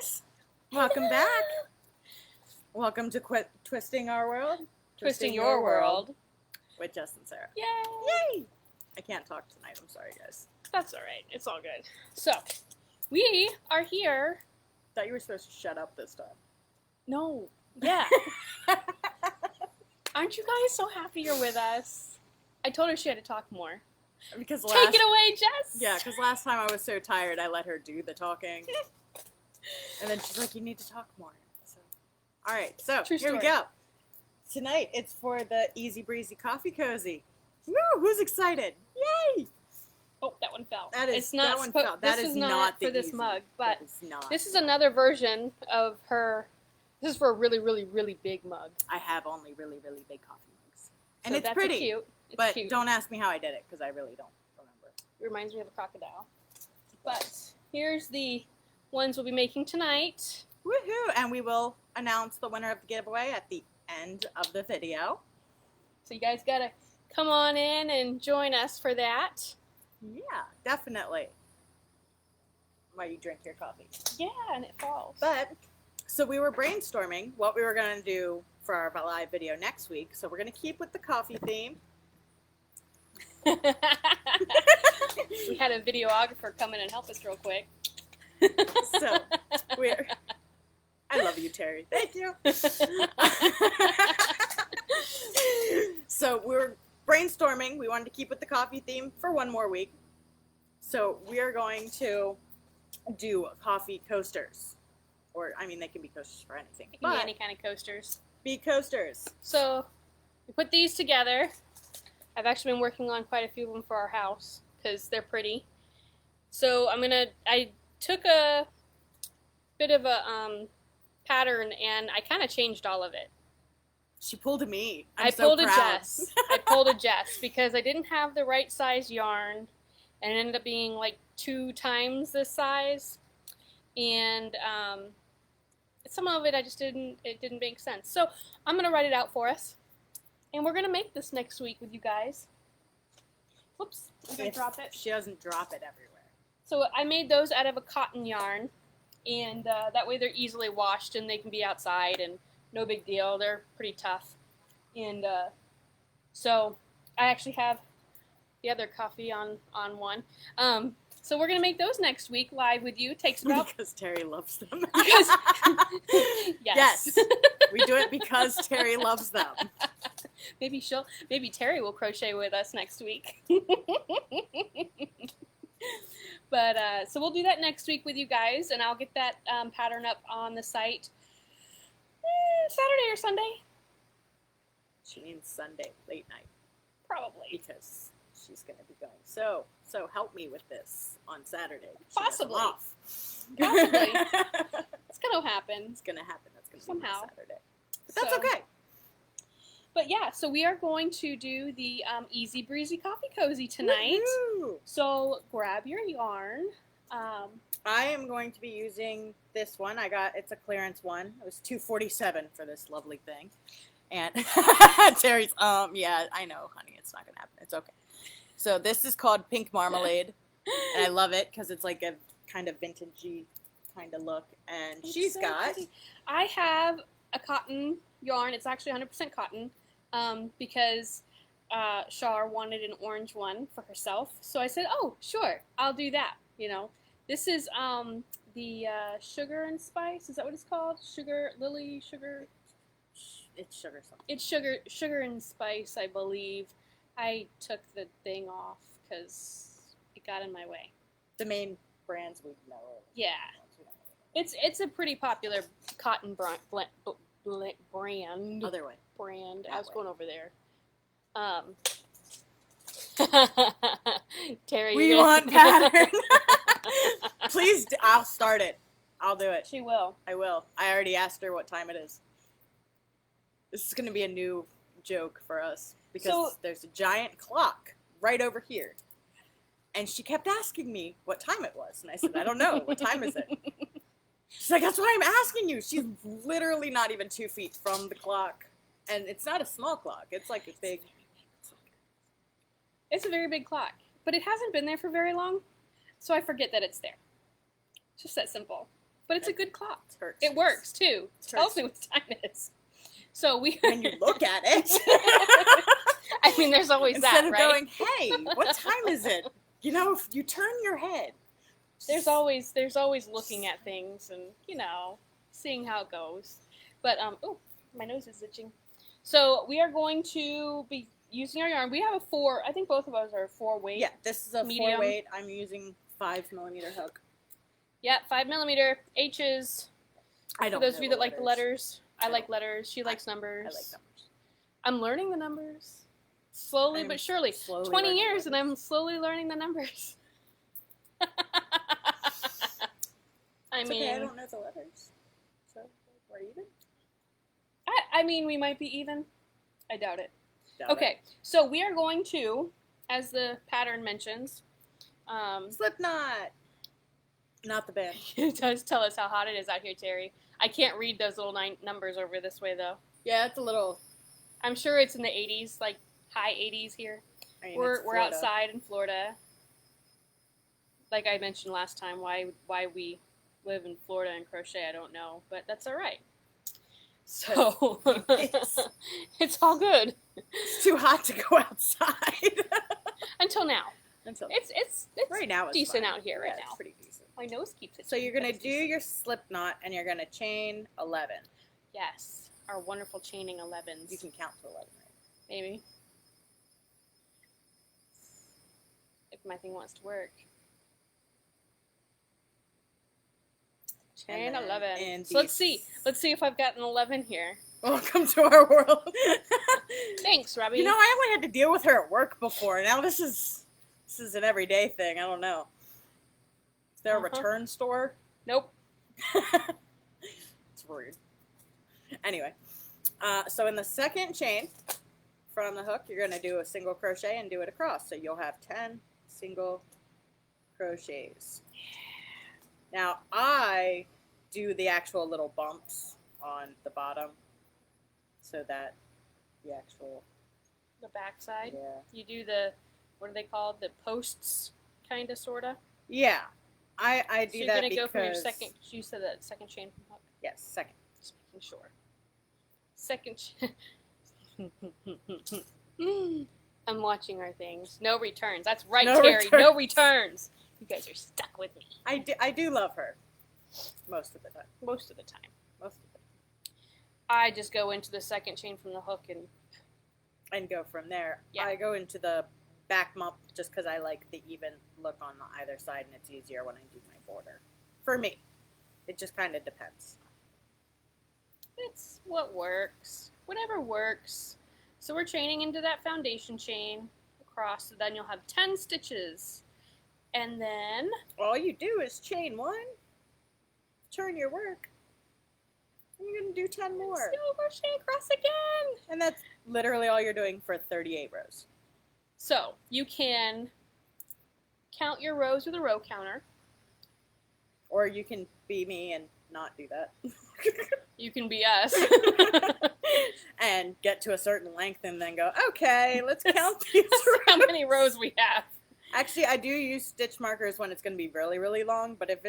guys. Welcome back. Welcome to Twisting Our World. Twisting Your World. With Jess and Sarah. Yay! Yay! I can't talk tonight. I'm sorry, guys. That's alright. It's all good. So, we are here. Thought you were supposed to shut up this time. No. Yeah. Aren't you guys so happy you're with us? I told her she had to talk more. Because Take it away, Jess! Yeah, because last time I was so tired, I let her do the talking. And then she's like, you need to talk more. So, all right, so True here we story. go. Tonight, it's for the Easy Breezy Coffee Cozy. Woo! Who's excited? Yay! Oh, that one fell. That is, it's not that one fell. That this is is not for the this easy. mug, but It's not. this is another version of her. This is for a really, really, really big mug. I have only really, really big coffee mugs. And So it's that's pretty. Cute. It's But cute. don't ask me how I did it, because I really don't remember. It reminds me of a crocodile. But here's the ones we'll be making tonight. Woohoo! And we will announce the winner of the giveaway at the end of the video. So you guys gotta come on in and join us for that. Yeah, definitely. While you drink your coffee. Yeah, and it falls. But, so we were brainstorming what we were going to do for our live video next week. So we're going to keep with the coffee theme. We had a videographer come in and help us real quick. So, I love you, Terry. Thank you. So we're brainstorming. We wanted to keep with the coffee theme for one more week. So we are going to do coffee coasters. Or, I mean, they can be coasters for anything. It can be any kind of coasters. Be coasters. So we put these together. I've actually been working on quite a few of them for our house because they're pretty. So I took a bit of a pattern and I kind of changed all of it. She pulled a me. I pulled a Jess. I pulled a Jess because I didn't have the right size yarn and it ended up being like 2 times this size. And some of it it didn't make sense. So I'm going to write it out for us. And we're going to make this next week with you guys. Whoops, I'm going to drop it. She doesn't drop it everywhere. So I made those out of a cotton yarn. And that way they're easily washed and they can be outside and no big deal. They're pretty tough. And so I actually have the other coffee on one. So we're going to make those next week live with you. It takes about... Because Terry loves them. Because... Yes. We do it because Terry loves them. Maybe Terry will crochet with us next week. But, so we'll do that next week with you guys, and I'll get that pattern up on the site Saturday or Sunday. She means Sunday, late night. Probably. Because she's going to be going. So help me with this on Saturday. Possibly. Off. Possibly. It's going to happen. It's going to happen. That's going to be Somehow. on Saturday. But that's okay. But yeah, so we are going to do the Easy Breezy Coffee Cozy tonight. Woo-hoo! So grab your yarn. I am going to be using this one. It's a clearance one. It was $2.47 for this lovely thing. And Terry's, yeah, I know, honey, it's not going to happen. It's okay. So this is called Pink Marmalade. And I love it because it's like a kind of vintagey kind of look. And It's she's so got... pretty. I have a cotton yarn. It's actually 100% cotton because Shar wanted an orange one for herself. So I said, oh, sure, I'll do that, you know. This is the Sugar and Spice. Is that what it's called? Lily Sugar? It's sugar something. It's Sugar and Spice, I believe. I took the thing off because it got in my way. The main brands we know. Yeah. It's a pretty popular cotton brand. Other way. Brand. That I was way. going over there. Terry, We you're want gonna... pattern. Please, I'll start it. I'll do it. She will. I will. I already asked her what time it is. This is going to be a new joke for us because there's a giant clock right over here. And she kept asking me what time it was. And I said, I don't know. What time is it? She's like, that's why I'm asking you. She's literally not even 2 feet from the clock. And it's not a small clock. It's like a big... It's a very big clock. But it hasn't been there for very long. So I forget that it's there. It's just that simple. But it's a good clock. Turks. It works, too. Tells me what time it is. So we... When you look at it. I mean, there's always Instead that, of right? going, hey, what time is it? You know, if you turn your head. There's always looking at things and, you know, seeing how it goes. But, oh, my nose is itching. So we are going to be using our yarn. We have a 4, I think both of us are 4 weight. Yeah, this is a medium. 4 weight. I'm using 5mm hook. Yeah, 5mm H's. I don't For those know of you the that like the letters, I like don't. letters. She likes numbers. I like numbers. I'm learning the numbers. Slowly but surely. 20 years and I'm slowly learning the numbers. I mean, okay, I don't know the letters. So, we're even? I mean, we might be even. I doubt it. Okay, so we are going to, as the pattern mentions, Slipknot. Not the band. it does tell us how hot it is out here, Terry. I can't read those little numbers over this way, though. Yeah, it's a little. I'm sure it's in the 80s, like high 80s here. I mean, We're outside in Florida. Like I mentioned last time, why we live in Florida and crochet, I don't know, but that's all right. So it's all good. It's too hot to go outside. Until now. It's right now it's decent fine. out here Yeah, right now. It's pretty decent. My nose keeps itching. So you're gonna do your slip knot and you're gonna chain 11. Yes, our wonderful chaining 11s. You can count to 11, right? Maybe. If my thing wants to work. Chain 11. So let's see. Let's see if I've got an 11 here. Welcome to our world. Thanks, Robbie. You know, I only had to deal with her at work before. Now this is an everyday thing. I don't know. Is there a return store? Nope. It's rude. Anyway, so in the second chain from the hook, you're going to do a single crochet and do it across. So you'll have 10 single crochets. Now, I do the actual little bumps on the bottom so that the actual... The back side? Yeah. You do the, what are they called? The posts, kind of, sort of? Yeah. I do so that because... you're going to go from your second, you said that second chain from hook? Yes, second. Just making sure. Second I'm watching our things. No returns. That's right, No Terry. returns. No returns. You guys are stuck with me. I do love her. Most of the time. Most of the time. Most of the time. I just go into the second chain from the hook and go from there. Yeah. I go into the back bump just because I like the even look on either side and it's easier when I do my border. For me. It just kind of depends. It's what works. Whatever works. So we're chaining into that foundation chain across. So then you'll have 10 stitches. And then... all you do is chain 1. Turn your work. And you're going to do 10 more. Single crochet across again. And that's literally all you're doing for 38 rows. So you can count your rows with a row counter. Or you can be me and not do that. You can be us. And get to a certain length and then go, okay, let's count these rows. How many rows we have. Actually, I do use stitch markers when it's going to be really, really long, but if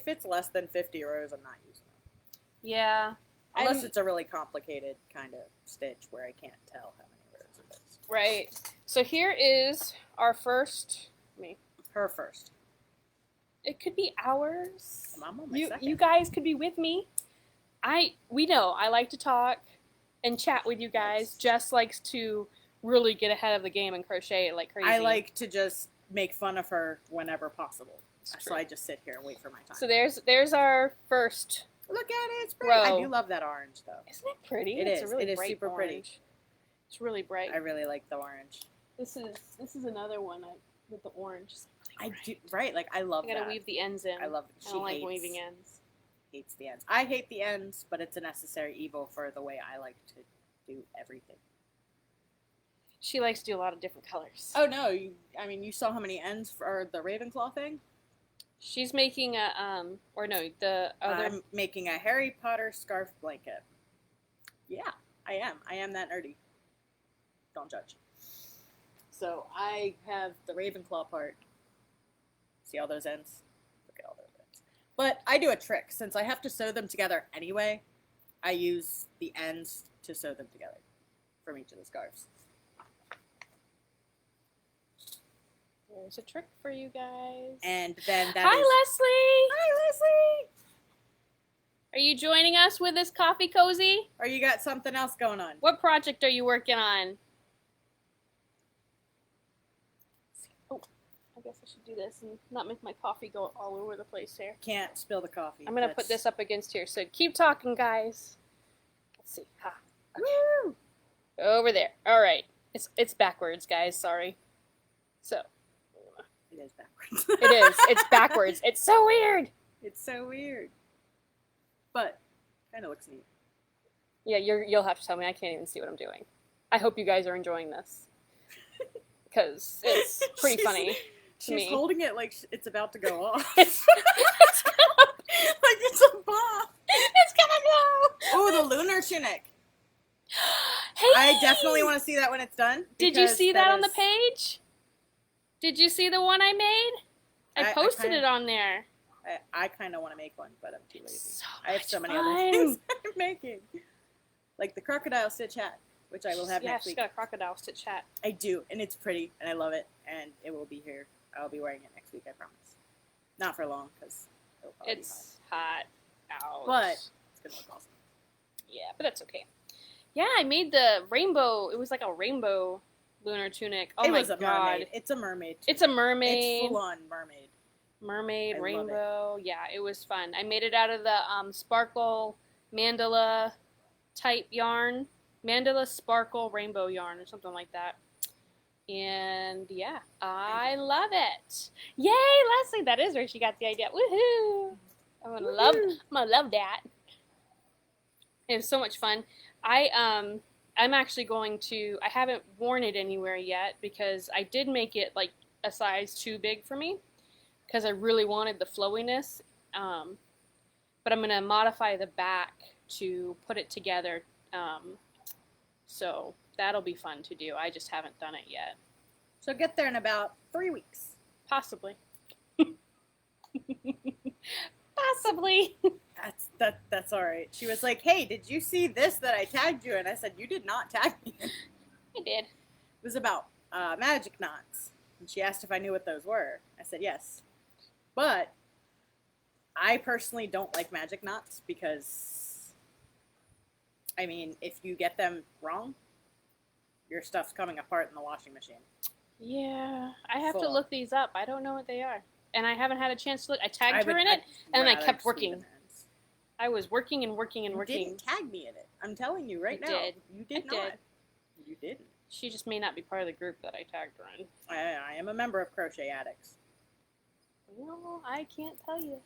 it's less than 50 rows, I'm not using them. Yeah. Unless it's a really complicated kind of stitch where I can't tell how many rows it is. Right. So here is our first... Her first. It could be ours. I'm on my second. You guys could be with me. We know I like to talk and chat with you guys. Jess likes to really get ahead of the game and crochet like crazy. I like to just make fun of her whenever possible. So I just sit here and wait for my time. So there's our first. Look at it, it's pretty. Row. I do love that orange though. Isn't it pretty? It It's is. a really It is bright super pretty. orange. It's really bright. I really like the orange. This is another one with the orange. I do, right, like I love I gotta that. weave the ends in. I love I don't like weaving ends. Hates the ends. I hate the ends, but it's a necessary evil for the way I like to do everything. She likes to do a lot of different colors. Oh no, you saw how many ends for the Ravenclaw thing? She's making the other. I'm making a Harry Potter scarf blanket. Yeah, I am that nerdy. Don't judge. So I have the Ravenclaw part. See all those ends? Look at all those ends. But I do a trick. Since I have to sew them together anyway, I use the ends to sew them together from each of the scarves. There's a trick for you guys. And then that Hi, is... Leslie! Hi, Leslie! Are you joining us with this coffee cozy? Or you got something else going on? What project are you working on? Oh, I guess I should do this and not make my coffee go all over the place here. Can't spill the coffee. I'm going to put this up against here. So keep talking, guys. Let's see. Ha. Okay. Woo! Over there. All right. It's backwards, guys. Sorry. So. It is backwards. It is. It's backwards. It's so weird. It's so weird. But kind of looks neat. Yeah, you'll have to tell me. I can't even see what I'm doing. I hope you guys are enjoying this. Because it's pretty funny to me. She's holding it like it's about to go off. It's like it's a bomb. It's gonna go. Oh, the lunar tunic. Hey! I definitely want to see that when it's done. Did you see that on the is- page? Did you see the one I made? I posted it on there. I kind of want to make one, but I'm too lazy. So I have so much many other fun. things I'm making. Like the crocodile stitch hat, which I will have Yeah, next she's week. got a crocodile stitch hat. I do, and it's pretty, and I love it, and it will be here. I'll be wearing it next week, I promise. Not for long, because it'll probably It's hot out. be hot. But it's going to look awesome. Yeah, but that's okay. Yeah, I made the rainbow. It was like a rainbow lunar tunic. Oh it my was a god. mermaid. It's a mermaid. It's a mermaid. It's full-on mermaid. Mermaid, I love rainbow. Yeah, it was fun. I made it out of the sparkle mandala type yarn. Mandala sparkle rainbow yarn or something like that. And yeah, I love it. Yay, Leslie, that is where she got the idea. Woohoo! I'm gonna love that. It was so much fun. I'm actually going to, I haven't worn it anywhere yet because I did make it like a size too big for me because I really wanted the flowiness. But I'm going to modify the back to put it together. So that'll be fun to do. I just haven't done it yet. So get there in about 3 weeks. Possibly. Possibly. That's all right. She was like, "Hey, did you see this that I tagged you?" And I said, "You did not tag me." I did. It was about magic knots, and she asked if I knew what those were. I said yes, but I personally don't like magic knots because, I mean, if you get them wrong, your stuff's coming apart in the washing machine. Yeah, I have to Full. look these up. I don't know what they are. And I haven't had a chance to look. I tagged her in it, and then I kept working. I was working and working and working. You didn't tag me in it. I'm telling you right I now. did. You did I not. did. You didn't. She just may not be part of the group that I tagged her in. I am a member of Crochet Addicts. Well, I can't tell you.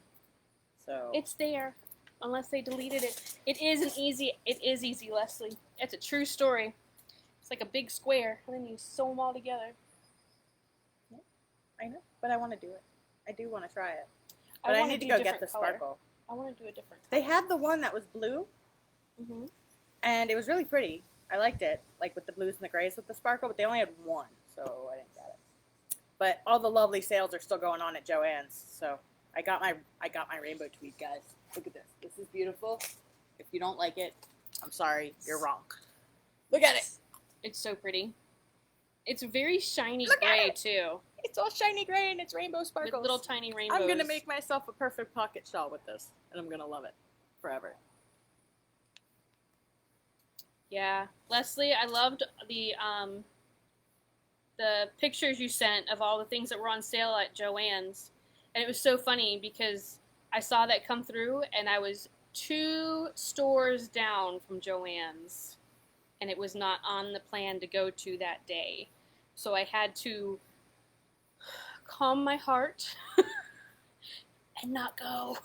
So It's there, unless they deleted it. It is easy, Leslie. It's a true story. It's like a big square, and then you sew them all together. I know, but I want to do it. I do want to try it. But I wanna need to do go different get the color. sparkle. I want to do a different They color. had the one that was blue, Mm-hmm. and it was really pretty. I liked it, like with the blues and the grays with the sparkle, but they only had one, so I didn't get it. But all the lovely sales are still going on at Joann's, so I got my rainbow tweed, guys. Look at this. This is beautiful. If you don't like it, I'm sorry, you're wrong. Look at it. It's so pretty. It's very shiny Look at gray, it. too. It's all shiny gray and it's rainbow With sparkles. little tiny rainbows. I'm gonna make myself a perfect pocket shawl with this, and I'm gonna love it forever. Yeah. Leslie, I loved the pictures you sent of all the things that were on sale at Joann's. And it was so funny because I saw that come through and I was 2 stores down from Joann's. And it was not on the plan to go to that day. So I had to calm my heart and not go.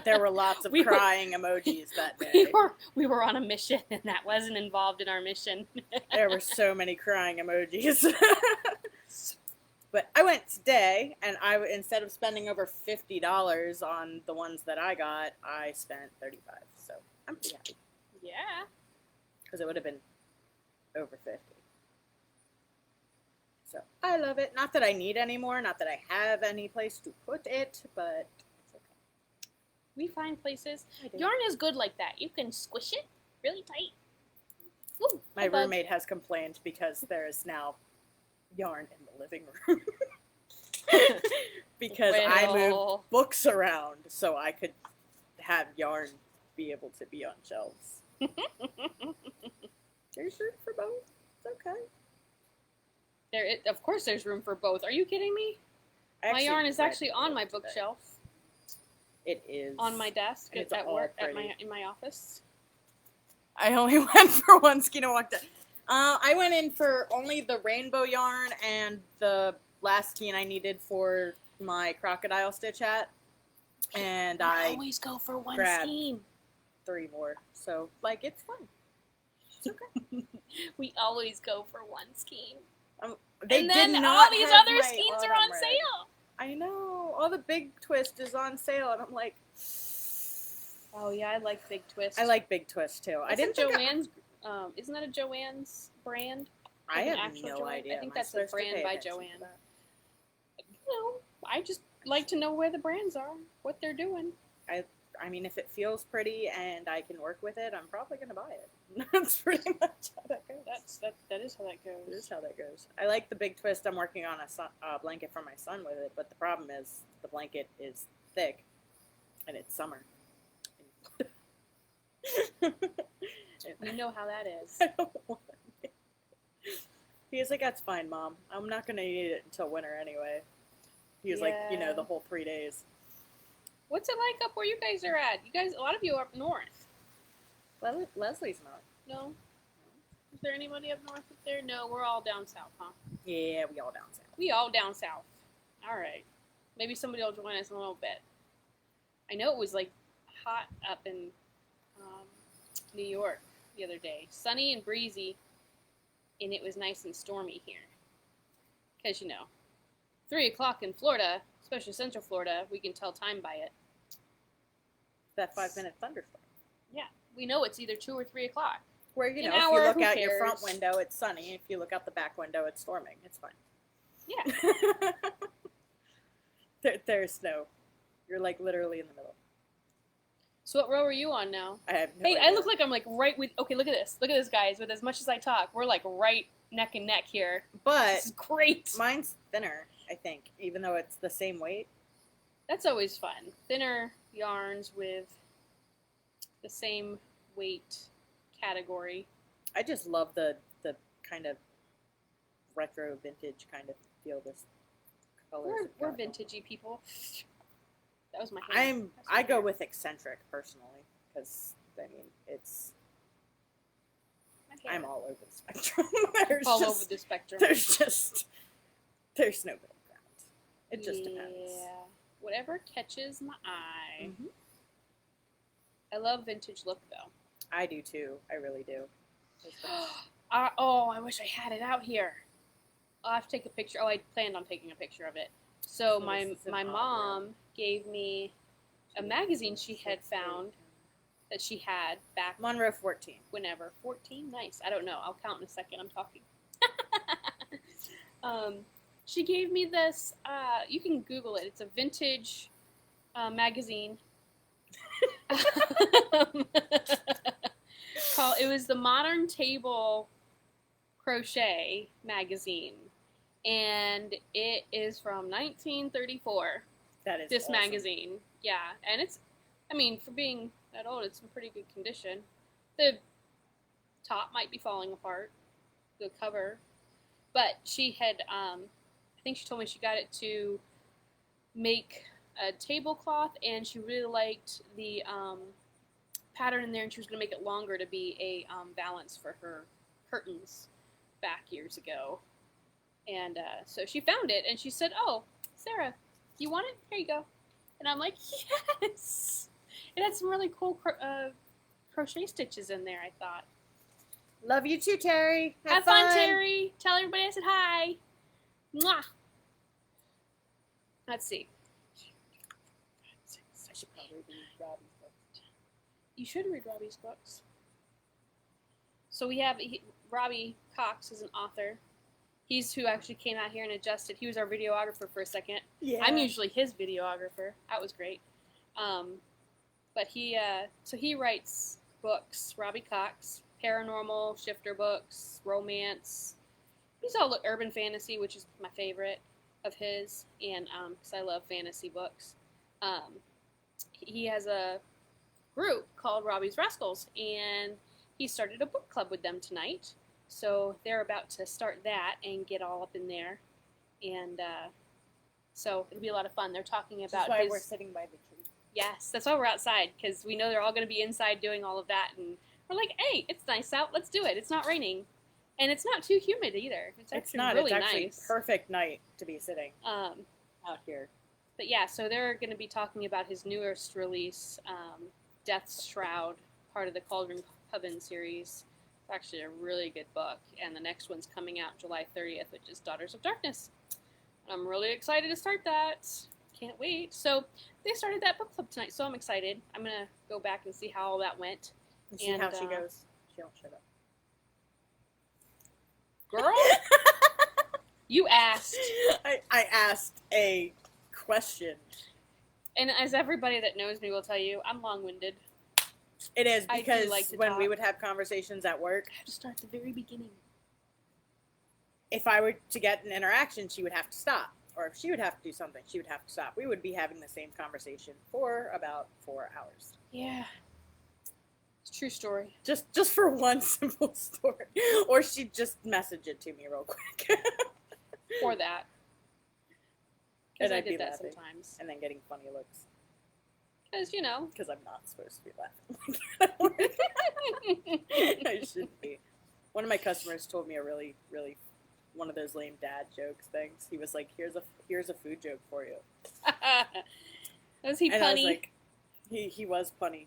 There were lots of We were- crying emojis that day. We were on a mission, and that wasn't involved in our mission. There were so many crying emojis. But I went today, and instead of spending over $50 on the ones that I got, I spent $35. So I'm pretty happy Yeah. because it would have been over $50. So I love it. Not that I need any more. Not that I have any place to put it, but it's We find places. I do. Yarn is good like that. You can squish it really tight. Ooh, My roommate has complained because there is now yarn in the living room. Because I moved books around so I could have yarn be able to be on shelves. There's room for both. It's okay. Of course there's room for both. Are you kidding me? My yarn is actually on my bookshelf. It is. On my desk at work, in my office. I only went for one skein and walked out. I went in for only the rainbow yarn and the last skein I needed for my crocodile stitch hat. And I always go for one skein. 3 more. So, like, it's fun. It's okay. We always go for one skein. And then all these other skeins are on sale. I know. All the Big Twist is on sale, and I'm like... Oh, yeah, I like Big Twist. I like Big Twist, too. Isn't that a Joann's brand? I have no idea. I think that's a brand by Joann. No, I just like to know where the brands are, what they're doing. I mean, if it feels pretty and I can work with it, I'm probably going to buy it. That's pretty much how that goes. That is how that goes. It is how that goes. I like the Big Twist. I'm working on a blanket for my son with it, but the problem is the blanket is thick and it's summer. You know how that is. I don't want it. He was like, that's fine, Mom. I'm not going to eat it until winter anyway. He was like, the whole 3 days. What's it like up where you guys are at? You guys, a lot of you are up north. Leslie's not. No? Is there anybody up north up there? No, we're all down south, huh? Yeah, we all down south. We all down south. All right. Maybe somebody will join us in a little bit. I know it was like hot up in New York the other day. Sunny and breezy, and it was nice and stormy here. Because, 3 o'clock in Florida, especially Central Florida, we can tell time by it. That 5-minute thunderstorm. Yeah. We know it's either 2 or 3 o'clock. Where, if you look out your front window, it's sunny. If you look out the back window, it's storming. It's fine. Yeah. There's snow. You're, like, literally in the middle. So what row are you on now? I have no idea. I look like I'm, like, right with... Okay, look at this. Look at this, guys. With as much as I talk, we're, like, right neck and neck here. But... This is great. Mine's thinner, I think, even though it's the same weight. That's always fun. Thinner yarns with the same weight category. I just love the kind of retro vintage kind of feel this color. We're vintagey people. That was my hand. I go with eccentric personally because I'm all over the spectrum. Over the spectrum. There's no middle ground. It just depends. Yeah. Whatever catches my eye. Mm-hmm. I love vintage look though. I do too. I really do. I wish I had it out here. I'll have to take a picture. Oh, I planned on taking a picture of it. So my mom gave me a magazine she had found that she had back... Monroe 14. Whenever. 14? Nice. I don't know. I'll count in a second. I'm talking. She gave me this... you can Google it. It's a vintage magazine. It was the Modern Table Crochet magazine. And it is from 1934. That is this awesome. Magazine. Yeah, and it's, for being that old, it's in pretty good condition. The top might be falling apart, the cover, but she had, I think she told me she got it to make a tablecloth, and she really liked the pattern in there, and she was going to make it longer to be a valance for her curtains back years ago. And so she found it, and she said, "Oh, Sarah, you want it? Here you go." And I'm like, "Yes!" It had some really cool crochet stitches in there, I thought. Love you too, Terry. Have fun, Terry. Tell everybody I said hi. Mwah. Let's see. I should probably read Robbie's books. You should read Robbie's books. So we have Robbie Cox is an author. He's who actually came out here and adjusted. He was our videographer for a second. Yeah. I'm usually his videographer. That was great. But he writes books. Robbie Cox, paranormal, shifter books, romance. He's all urban fantasy, which is my favorite of his, and because I love fantasy books. He has a group called Robbie's Rascals, and he started a book club with them tonight. So they're about to start that and get all up in there, and so it'll be a lot of fun. They're talking about. That's why we're sitting by the tree. Yes, that's why we're outside, because we know they're all going to be inside doing all of that, and we're like, hey, it's nice out, let's do it. It's not raining, and it's not too humid either. It's actually really nice. Perfect night to be sitting out here. But yeah, so they're going to be talking about his newest release, Death's Shroud, part of the Cauldron Coven series. It's actually a really good book, and the next one's coming out July 30th, which is Daughters of Darkness. I'm really excited to start that. Can't wait. So they started that book club tonight, so I'm excited. I'm going to go back and see how all that went. And see how she goes. She don't shut up. Girl, you asked. I asked a question. And as everybody that knows me will tell you, I'm long-winded. It is, because like when talk. we would have conversations at work, I have to start at the very beginning. If I were to get an interaction, she would have to stop. Or if she would have to do something, she would have to stop. We would be having the same conversation for about 4 hours. Yeah. It's a true story. Just for one simple story. Or she'd just message it to me real quick. For that. Because And I I'd be did that laughing. sometimes. And then getting funny looks. Because, you know. Because I'm not supposed to be laughing. I shouldn't be. One of my customers told me a really, really one of those lame dad jokes things. He was like, here's a food joke for you. Was he and punny? I was like, he was punny.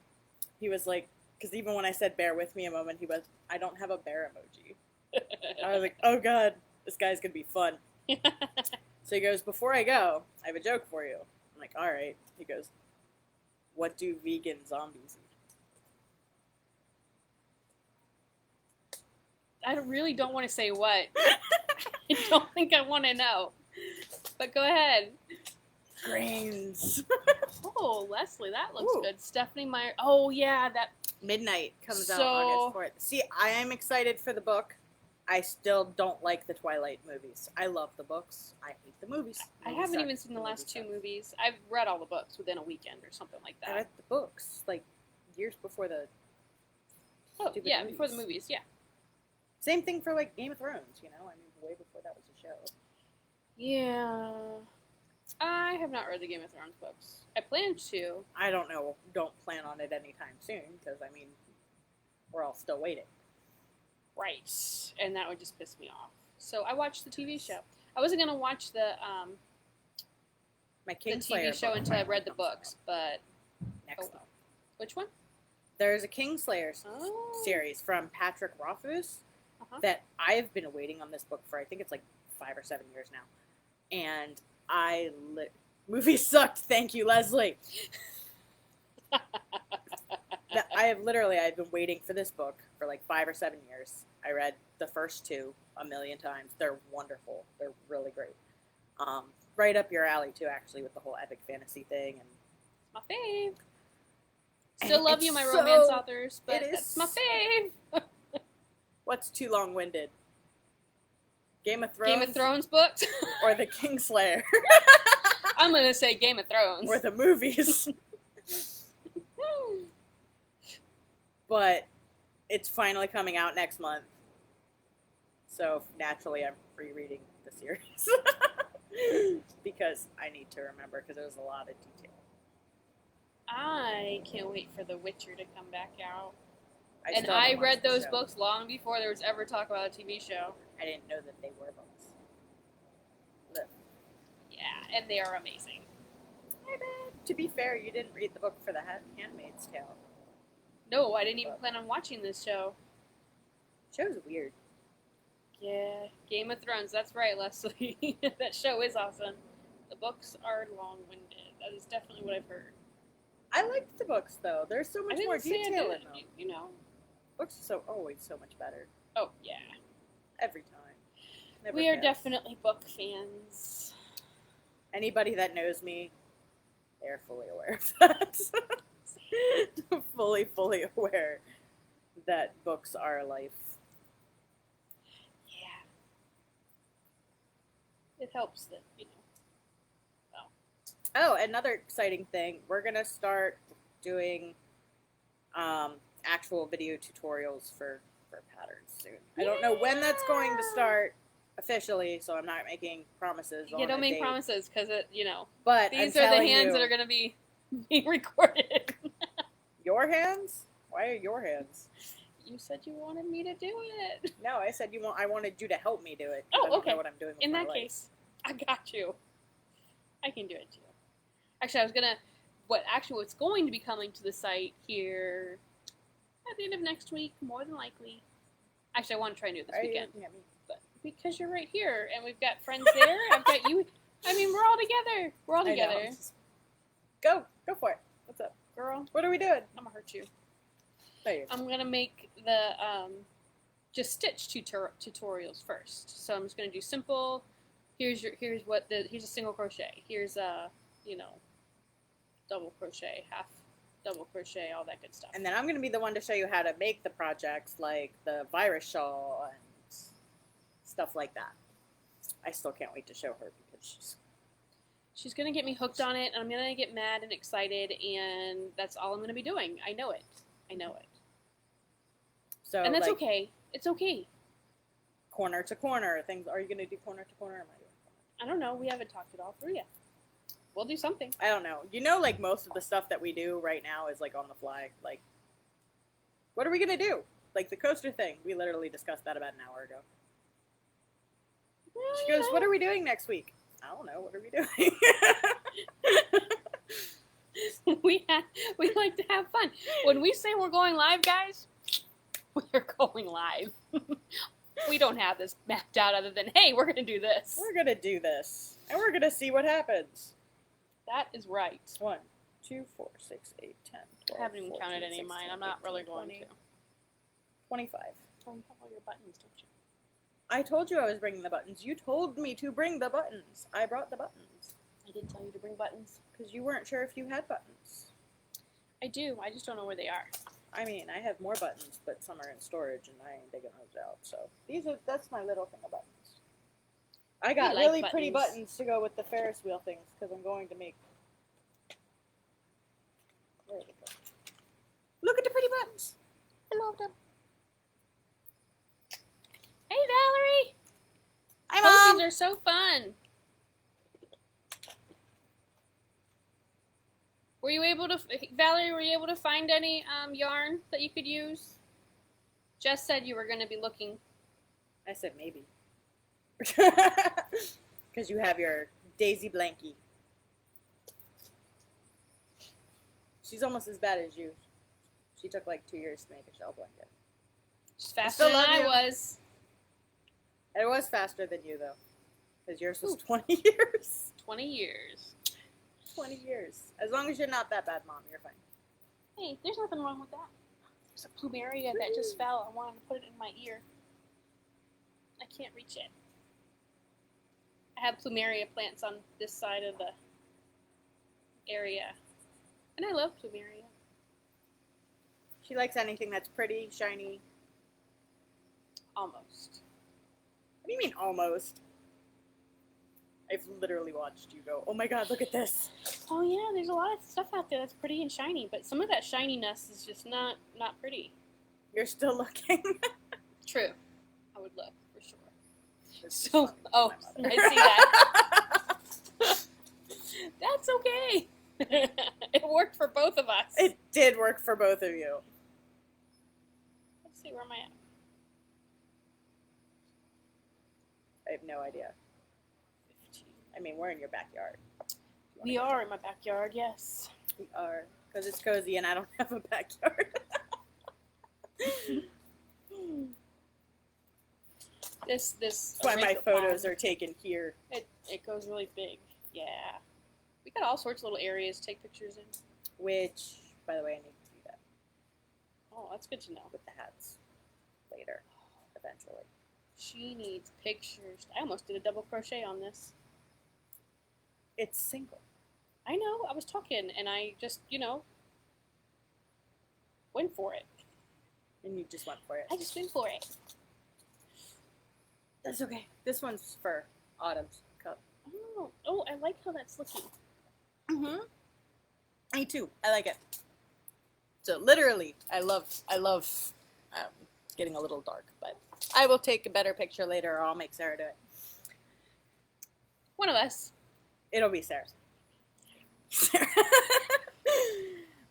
He was like, because even when I said bear with me a moment, he was, I don't have a bear emoji. I was like, oh god, this guy's gonna be fun. So he goes, before I go, I have a joke for you. I'm like, alright. He goes, what do vegan zombies eat? I really don't want to say what. I don't think I want to know. But go ahead. Grains. Oh, Leslie, that looks Ooh. good. Stephanie Meyer. Oh, yeah, that. Midnight comes out So- August 4th. See, I am excited for the book. I still don't like the Twilight movies. I love the books. I hate the movies. I Movies haven't suck. even seen the last two Movies suck. movies. I've read all the books within a weekend or something like I that. read the books, like, years before the Oh, stupid yeah, before the movies. movies, yeah. Same thing for, like, Game of Thrones, you know? I mean, way before that was a show. Yeah. I have not read the Game of Thrones books. I plan to. I don't know. Don't plan on it anytime soon, because, I mean, we're all still waiting. Right. And that would just piss me off. So I watched the TV show. I wasn't going to watch the My TV Kingslayer show book until I finally read the comes out books, but next oh. month. Which one? There's a Kingslayer Oh. series from Patrick Rothfuss Uh-huh. that I've been waiting on this book for, I think it's like 5 or 7 years now. And movie sucked, thank you, Leslie. I've been waiting for this book for like 5 or 7 years. I read the first 2 a million times. They're wonderful. They're really great. Right up your alley too, actually, with the whole epic fantasy thing. And My fave. And Still love it's you, my so- romance authors, but it is that's my fave. what's too long-winded? Game of Thrones? Game of Thrones books? Or the Kingslayer? I'm going to say Game of Thrones. Or the movies? But it's finally coming out next month. So naturally I'm rereading the series. Because I need to remember, because there's a lot of detail. I can't wait for The Witcher to come back out. I And still I haven't read watched the those show. books long before there was ever talk about a TV show. I didn't know that they were books. Look. Yeah, and they are amazing. To be fair, you didn't read the book for the Handmaid's Tale. No, I didn't even plan on watching this show. Show's weird. Yeah, Game of Thrones. That's right, Leslie. That show is awesome. The books are long-winded. That is definitely what I've heard. I liked the books though. There's so I much didn't more say I detail in didn't, them. you know. Books are always so much better. Oh, yeah. Every time. Never We are fails. definitely book fans. Anybody that knows me, they're fully aware of that. fully aware that books are life. Yeah. It helps that, you know. Oh, another exciting thing. We're going to start doing actual video tutorials for patterns soon. I don't know when that's going to start officially, so I'm not making promises on don't a make date. promises because, you know, But these I'm are the telling hands you, that are going to be being recorded. Your hands? Why are your hands? You said you wanted me to do it. No, I said I wanted you to help me do it. Oh, I don't okay. know what I'm doing with In my that life. case, I got you. I can do it too. Actually, what's going to be coming to the site here at the end of next week, more than likely. Actually, I want to try and do it this weekend. But because you're right here, and we've got friends there, I've got you. I mean, we're all together. We're all together. Go for it. What's up? Girl, what are we doing? I'm going to hurt you. There. I'm going to make the just stitch tutorials first. So I'm just going to do simple. Here's a single crochet. Here's a, double crochet, half double crochet, all that good stuff. And then I'm going to be the one to show you how to make the projects like the virus shawl and stuff like that. I still can't wait to show her because she's going to get me hooked on it, and I'm going to get mad and excited, and that's all I'm going to be doing. I know it. So, and that's okay. It's okay. Corner to corner things. Are you going to do corner to corner? Or am I doing corner? I don't know. We haven't talked it all through yet. We'll do something. I don't know. Like most of the stuff that we do right now is like on the fly. Like, what are we going to do? Like the coaster thing. We literally discussed that about an hour ago. Well, she goes, what are we doing next week? I don't know. What are we doing? We like to have fun. When we say we're going live, guys, we're going live. We don't have this mapped out other than, hey, we're going to do this. We're going to do this. And we're going to see what happens. That is right. 1, 2, 4, 6, 8, 10, 12, I haven't even 14, counted any of 16, mine. I'm not 18, really going 20, to. 25. Oh, you have all your buttons, don't you? I told you I was bringing the buttons. You told me to bring the buttons. I brought the buttons. I did tell you to bring buttons. Because you weren't sure if you had buttons. I do. I just don't know where they are. I mean, I have more buttons, but some are in storage, and I ain't digging those out. So that's my little thing of buttons. I got really pretty buttons to go with the Ferris wheel things, because I'm going to make... Where did it go? Look at the pretty buttons. I love them. Hey, Valerie! Hi, Mom! These are so fun. Valerie, were you able to find any yarn that you could use? Jess said you were going to be looking. I said maybe. Because you have your Daisy Blankie. She's almost as bad as you. She took like 2 years to make a shell blanket. She's faster than I was. It was faster than you, though. Because yours was 20 years. 20 years. 20 years. As long as you're not that bad, Mom, you're fine. Hey, there's nothing wrong with that. There's a plumeria that just fell. I wanted to put it in my ear. I can't reach it. I have plumeria plants on this side of the area. And I love plumeria. She likes anything that's pretty, shiny. Almost. What do you mean, almost? I've literally watched you go, oh my god, look at this. Oh yeah, there's a lot of stuff out there that's pretty and shiny, but some of that shininess is just not pretty. You're still looking? True. I would look, for sure. So, I see that. That's okay. It worked for both of us. It did work for both of you. Let's see, where am I at? I have no idea. 15. I mean, we're in your backyard. We are in my backyard, yes. We are. Because it's cozy and I don't have a backyard. That's why my photos are taken here. It goes really big. Yeah. We got all sorts of little areas to take pictures in. Which, by the way, I need to do that. Oh, that's good to know. With the hats. Later. Eventually. She needs pictures. I almost did a double crochet on this. It's single. I know. I was talking, and I just, went for it. And you just went for it. I just went for it. That's okay. This one's for Autumn's cup. Oh, I like how that's looking. Mm-hmm. Me too. I like it. So literally, I love getting a little dark, but I will take a better picture later, or I'll make Sarah do it. One of us. It'll be Sarah's.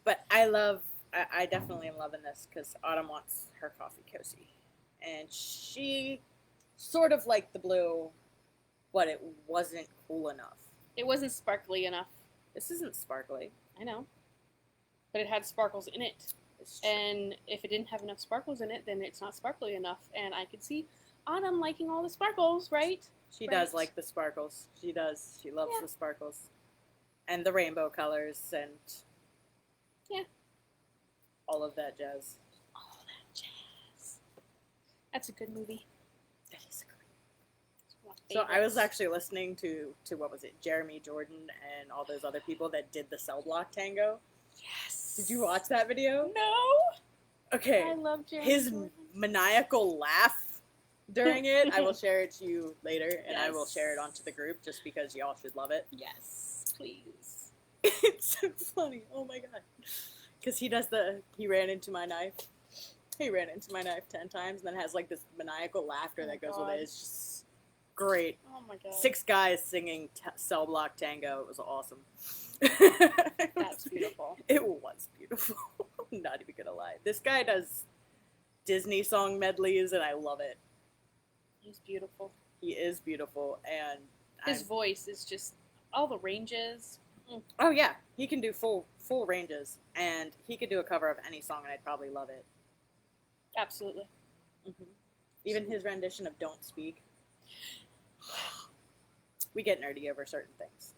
But I definitely am loving this because Autumn wants her coffee cozy. And she sort of liked the blue, but it wasn't cool enough. It wasn't sparkly enough. This isn't sparkly. I know. But it had sparkles in it. And if it didn't have enough sparkles in it, then it's not sparkly enough. And I could see Autumn liking all the sparkles, right? She does like the sparkles. She does. She loves the sparkles. And the rainbow colors and all of that jazz. All that jazz. That's a good movie. That is great. So I was actually listening to what was it, Jeremy Jordan and all those other people that did the Cell Block Tango. Yes. Did you watch that video? No. Okay. I love Jeremy His Jordan. Maniacal laugh during it, I will share it to you later, and I will Yes. share it onto the group just because y'all should love it. Yes, please. It's so funny. Oh my god. Because he ran into my knife. He ran into my knife 10 times and then has like this maniacal laughter that goes with it. It's just great. Oh my god. 6 guys singing Cell Block Tango. It was awesome. That's beautiful. It was beautiful. I'm not even gonna lie. This guy does Disney song medleys and I love it. He's beautiful. He is beautiful and His voice is just all the ranges. Oh yeah, he can do full ranges, and he could do a cover of any song, and I'd probably love it. Absolutely. Mm-hmm. Even his rendition of "Don't Speak." We get nerdy over certain things.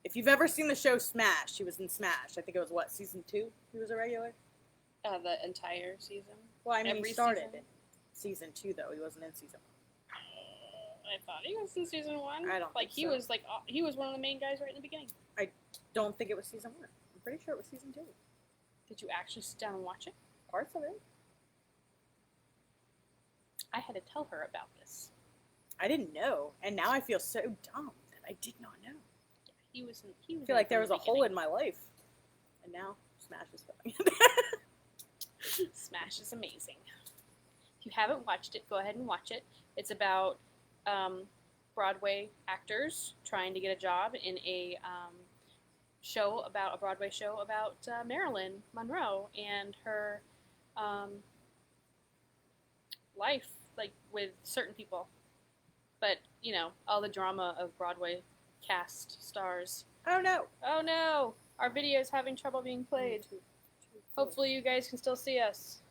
If you've ever seen the show Smash, he was in Smash. I think it was season 2. He was a regular. The entire season. Well, I mean, Every he started season? in season 2 though. He wasn't in season 1. I thought he was in season 1. I don't think he so. was he was one of the main guys right in the beginning. Don't think it was season 1. I'm pretty sure it was season 2. Did you actually sit down and watch it? Parts of it. I had to tell her about this. I didn't know, and now I feel so dumb that I did not know. Yeah, he was. He was. I feel like there was a hole in my life, and now Smash is filling it. Smash is amazing. If you haven't watched it, go ahead and watch it. It's about Broadway actors trying to get a job in a Broadway show about Marilyn Monroe and her life, like with certain people. But you know, all the drama of Broadway cast stars. Oh no! Oh no! Our video is having trouble being played. Hopefully, you guys can still see us.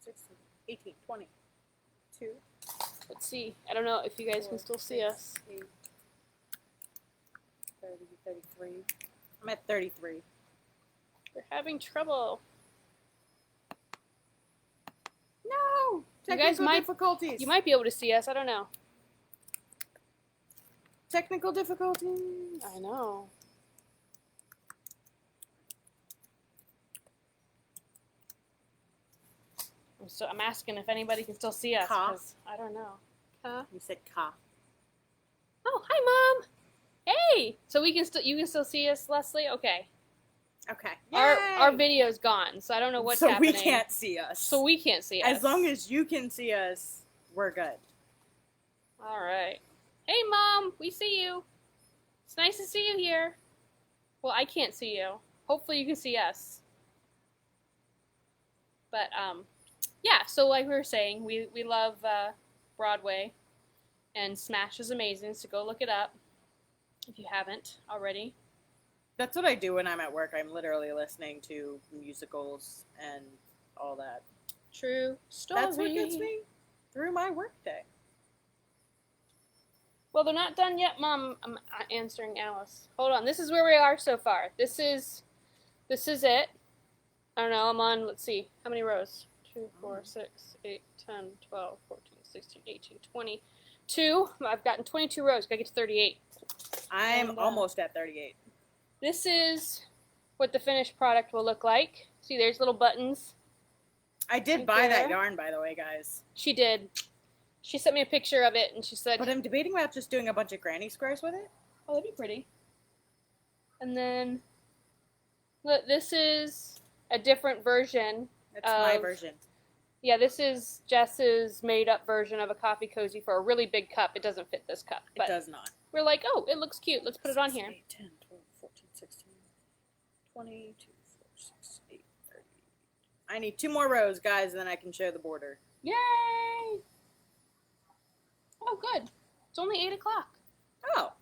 16, 18, 20, 2. Let's see. I don't know if you guys can still see us. 8, 30, 33. I'm at 33. We're having trouble. No! You guys might- difficulties. You might be able to see us. I don't know. Technical difficulties. I know. So I'm asking if anybody can still see us. Ka. 'Cause I don't know. Huh? You said ka. Oh, hi, Mom. Hey. So you can still see us, Leslie. Okay. Okay. Our video's gone, so I don't know what's so happening. we can't see us. So we can't see us. As long as you can see us, we're good. All right. Hey, Mom. We see you. It's nice to see you here. Well, I can't see you. Hopefully, you can see us. But yeah. So like we were saying, we love Broadway, and Smash is amazing. So go look it up if you haven't already. That's what I do when I'm at work. I'm literally listening to musicals and all that. True story. That's what gets me through my workday. Well, they're not done yet, Mom. I'm answering Alice. Hold on. This is where we are so far. This is it. I don't know. I'm on, let's see. How many rows? 2, 4, 6, 8, 10, 12, 14, 16, 18, 22. I've gotten 22 rows. Gotta get to 38. I'm And, almost at 38. This is what the finished product will look like. See, there's little buttons. I did buy that yarn, by the way, guys. She did. She sent me a picture of it, and she said... But I'm debating about just doing a bunch of granny squares with it. Oh, that'd be pretty. And then, look, this is a different version. That's my version. Yeah, this is Jess's made-up version of a coffee cozy for a really big cup. It doesn't fit this cup. But it does not. We're like, oh, it looks cute. Let's put it on here. 8, 10, 12, 14, 16, 20, 2, 4, 6, 8, 30. I need 2 more rows, guys, and then I can show the border. Yay! Oh, good. It's only 8 o'clock. Oh.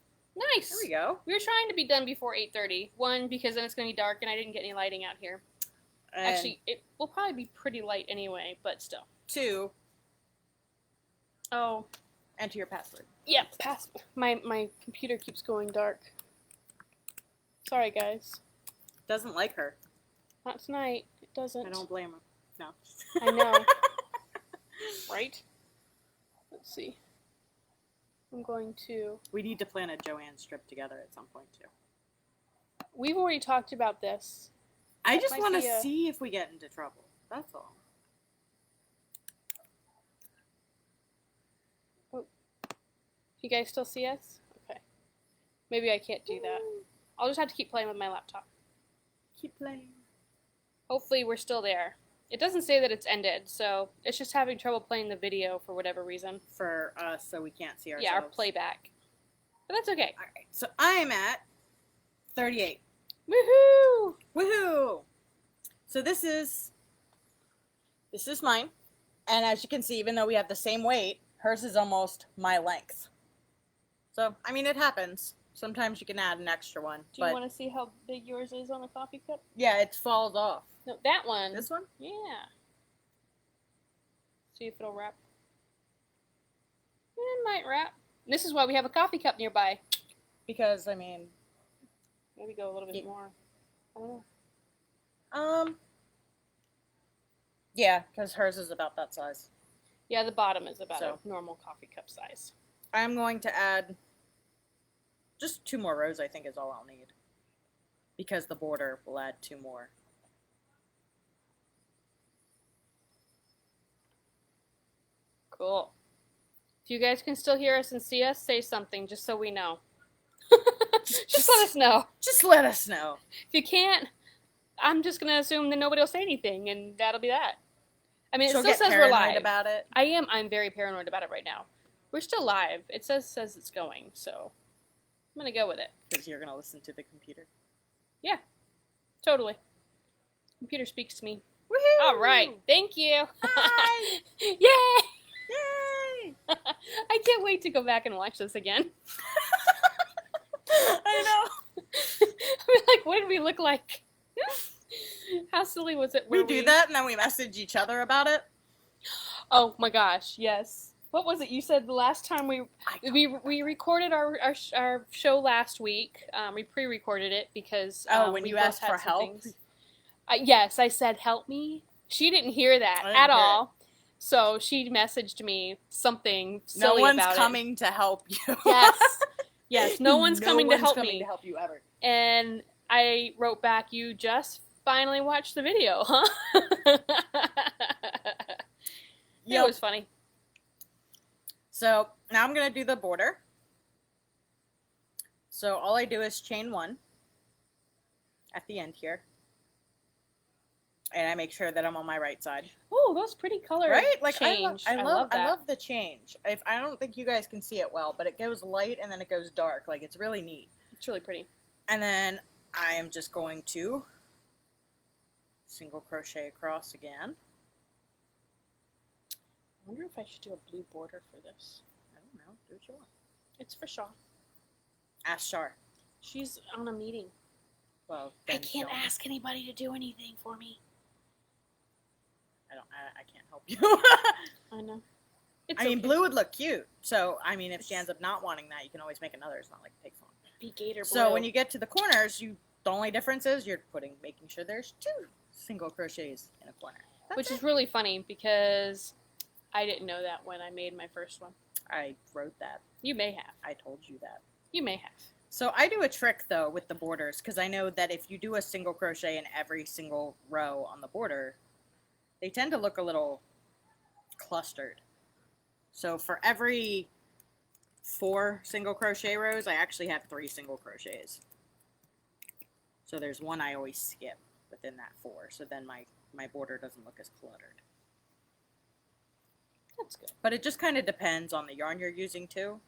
Nice. There we go. We were trying to be done before 8:30. 1, because then it's going to be dark, and I didn't get any lighting out here. And actually, it will probably be pretty light anyway, but still. 2. Oh. Enter your password. Yeah, my computer keeps going dark. Sorry, guys. Doesn't like her. Not tonight. It doesn't. I don't blame her. No. I know. Right? Let's see. I'm going to... We need to plan a Joanne strip together at some point, too. We've already talked about this. I just want to see if we get into trouble. That's all. Oh. You guys still see us? Okay. Maybe I can't do that. I'll just have to keep playing with my laptop. Keep playing. Hopefully we're still there. It doesn't say that it's ended, so it's just having trouble playing the video for whatever reason. For us, so we can't see ourselves. Yeah, our playback. But that's okay. Alright, so I'm at 38. Woohoo! Woohoo! So this is mine. And as you can see, even though we have the same weight, hers is almost my length. So, I mean, it happens. Sometimes you can add an extra one. Do you want to see how big yours is on a coffee cup? Yeah, it falls off. No, that one. This one? Yeah. See if it'll wrap. It might wrap. This is why we have a coffee cup nearby. Because, I mean... Maybe go a little bit more. I don't know. Yeah, because hers is about that size. Yeah, the bottom is about a normal coffee cup size. I'm going to add just 2 more rows, I think, is all I'll need. Because the border will add 2 more. Cool. If you guys can still hear us and see us, say something just so we know. Just let us know. Just let us know. If you can't, I'm just going to assume that nobody will say anything, and that'll be that. I mean, it still says we're live. About it. I'm very paranoid about it right now. We're still live. It says it's going, so I'm going to go with it. Because you're going to listen to the computer. Yeah, totally. Computer speaks to me. Woohoo! All right. Thank you. Bye. Yay! Yay! I can't wait to go back and watch this again. I know. We're like, what did we look like? How silly was it? We do that and then we message each other about it. Oh my gosh, yes. What was it you said the last time we recorded our show last week? We pre-recorded it because when we you both asked had for some help. things. Yes, I said help me. She didn't hear that at all. So she messaged me something silly about it. No one's coming to help you. Yes. Yes, no one's coming to help me. No one's coming to help you ever. And I wrote back, you just finally watched the video, huh? It was funny. So now I'm going to do the border. So all I do is chain 1 at the end here. And I make sure that I'm on my right side. Oh, those pretty colors. Right? Like change. I love that. the change. I don't think you guys can see it well, but it goes light and then it goes dark. Like, it's really neat. It's really pretty. And then I am just going to single crochet across again. I wonder if I should do a blue border for this. I don't know. Do what you want. It's for Shaw. Ask Shar. She's on a meeting. Well, I can't ask anybody to do anything for me. I can't help you. I know. I mean, blue would look cute. So, I mean, if she ends up not wanting that, you can always make another. It's not like it takes long. Be gator blue. So when you get to the corners, the only difference is you're making sure there's 2 single crochets in a corner. Which is really funny because I didn't know that when I made my first one. I wrote that. You may have. I told you that. You may have. So I do a trick though with the borders because I know that if you do a single crochet in every single row on the border, they tend to look a little clustered. So for every 4 single crochet rows, I actually have 3 single crochets. So there's one I always skip within that 4, so then my border doesn't look as cluttered. That's good. But it just kind of depends on the yarn you're using too.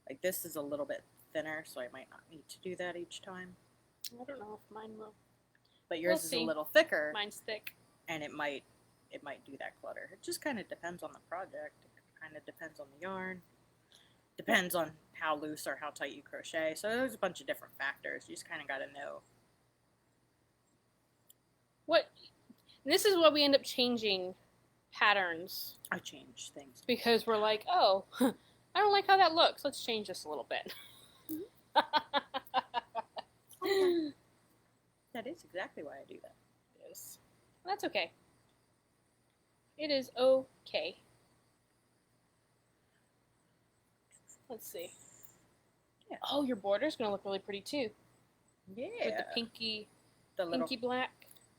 Like this is a little bit thinner, so I might not need to do that each time. I don't know if mine will. But yours is a little thicker. Mine's thick. And it might do that clutter. It just kind of depends on the project. It kind of depends on the yarn. Depends on how loose or how tight you crochet. So there's a bunch of different factors. You just kind of got to know. This is what we end up changing patterns. I change things. Because we're like, oh, I don't like how that looks. Let's change this a little bit. That is exactly why I do that. Yes. That's okay. It is okay. Let's see. Yeah. Oh, your border's going to look really pretty too. Yeah. With the pinky little black.